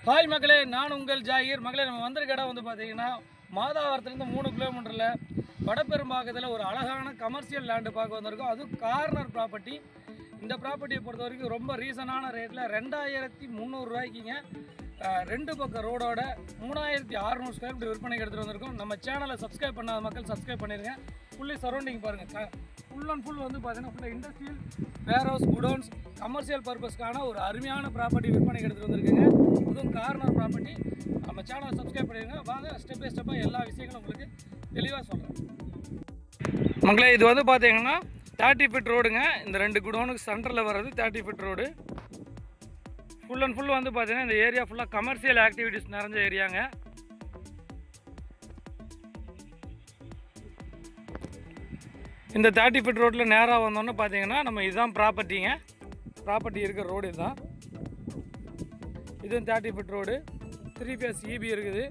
Hi மக்களே, நான் உங்கள் ஜாகிர். மக்களே, நம்ம வந்திருக்க இடம் வந்து பார்த்தீங்கன்னா மாதாவரத்துலேருந்து 3 கிலோமீட்டரில் வடபெரும்பாக்கத்தில் ஒரு அழகான கமர்ஷியல் லேண்டு பார்க்க வந்திருக்கோம். அதுவும் கார்னர் ப்ராப்பர்ட்டி. இந்த ப்ராப்பர்ட்டியை பொறுத்த வரைக்கும் ரொம்ப ரீசனான ரேட்டில் 2300 ரூபாய்க்குங்க 2 பக்கம் ரோடோட 3600 ஸ்கொயர் ஃபீட் விற்பனைக்கு எடுத்துகிட்டு வந்திருக்கோம். நம்ம சேனலை சப்ஸ்கிரைப் பண்ணாத மக்கள் சப்ஸ்கிரைப் பண்ணிடுங்க. ஃபுல்லி சரௌண்டிங் பாருங்கள். ஃபுல் அண்ட் ஃபுல் வந்து பார்த்தீங்கன்னா ஃபுல்லாக இண்டஸ்ட்ரியல் வேர்ஹவுஸ், குடோன்ஸ், கமர்ஷியல் பர்பஸ்க்கான ஒரு அருமையான ப்ராப்பர்ட்டி விற்பனைக்கு எடுத்துகிட்டு வந்திருக்குங்க. அதுவும் கார்னர் ப்ராப்பர்ட்டி. நம்ம சேனலை சப்ஸ்கிரைப் பண்ணிடுங்க. வாங்க ஸ்டெப் பை ஸ்டெப்பாக எல்லா விஷயங்களும் உங்களுக்கு தெளிவாக சொல்கிறேன். மக்களே, இது வந்து பார்த்தீங்கன்னா 30 ஃபீட் ரோடுங்க. இந்த 2 குடோனுக்கு சென்டரில் வர்றது 30 feet road. Full and full வந்து பார்த்தீங்கன்னா இந்த ஏரியா ஃபுல்லாக கமர்ஷியல் ஆக்டிவிட்டீஸ் நிறைஞ்ச ஏரியாங்க. இந்த 30 ஃபீட் ரோட்டில் நேராக வந்தோன்னு பார்த்தீங்கன்னா நம்ம இதுதான் ப்ராப்பர்ட்டிங்க. ப்ராப்பர்ட்டி இருக்கிற ரோடு இதுதான். இதுவும் 30 ஃபீட் ரோடு. 3 ஃபேஸ் இபி இருக்குது.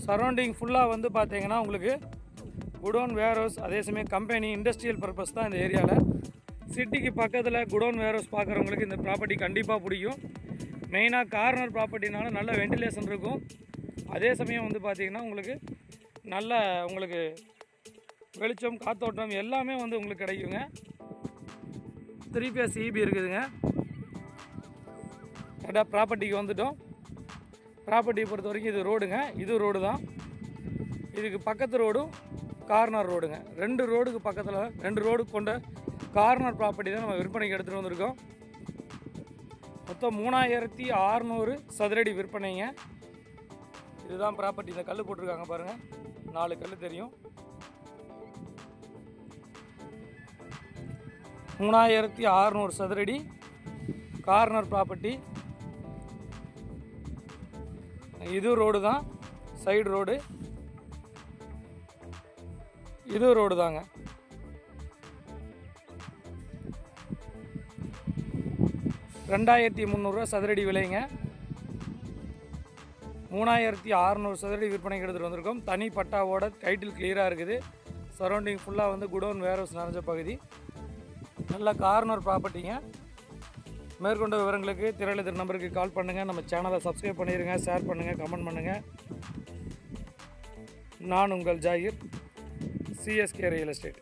சரௌண்டிங் ஃபுல்லாக வந்து பார்த்தீங்கன்னா உங்களுக்கு குடோன், வேர்ஹவுஸ், அதே சமயம் கம்பெனி, இண்டஸ்ட்ரியல் பர்பஸ் தான் இந்த ஏரியாவில். சிட்டிக்கு பக்கத்தில் குடோன், வேர்ஹவுஸ் பார்க்குறவங்களுக்கு இந்த ப்ராப்பர்ட்டி கண்டிப்பாக பிடிக்கும். மெயினாக கார்னர் ப்ராப்பர்ட்டினால நல்ல வெண்டிலேஷன் இருக்கும். அதே சமயம் வந்து பார்த்திங்கன்னா உங்களுக்கு நல்ல உங்களுக்கு வெளிச்சம், காத்தோட்டம் எல்லாமே வந்து உங்களுக்கு கிடைக்குங்க. 3 ஃபேஸ் இபி இருக்குதுங்க. கரெக்டாக ப்ராப்பர்ட்டிக்கு வந்துட்டோம். ப்ராப்பர்ட்டியை பொறுத்த வரைக்கும் இது ரோடுங்க. இது ரோடு தான். இதுக்கு பக்கத்து ரோடும் கார்னர் ரோடுங்க. 2 ரோடுக்கு பக்கத்தில் 2 ரோடு கொண்ட கார்னர் ப்ராப்பர்ட்டி தான் நம்ம விற்பனைக்கு எடுத்துகிட்டு வந்திருக்கோம். மொத்தம் 3600 சதுரடி விற்பனைங்க. இதுதான் ப்ராப்பர்ட்டி. இந்த கல் போட்டிருக்காங்க பாருங்கள், 4 கல் தெரியும். 3600 சதுரடி கார்னர் ப்ராப்பர்ட்டி. இது ரோடு தான், சைடு ரோடு. இது ரோடு தாங்க. $2300 சதுரடி விலைங்க. 3600 சதுரடி விற்பனைக்கு எடுத்துகிட்டு வந்திருக்கோம். தனி பட்டாவோட டைட்டில் கிளியராக இருக்குது. சரௌண்டிங் ஃபுல்லாக வந்து குடோன், வேர்ஹவுஸ் நிறைஞ்ச பகுதி. நல்ல கார்னர் ப்ராப்பர்ட்டிங்க. மேற்கொண்ட விவரங்களுக்கு திரையில நம்பருக்கு கால் பண்ணுங்கள். நம்ம சேனலை சப்ஸ்கிரைப் பண்ணிடுங்க, ஷேர் பண்ணுங்கள், கமெண்ட் பண்ணுங்கள். நான் உங்கள் ஜாகிர், சிஎஸ்கே ரியல் எஸ்டேட்.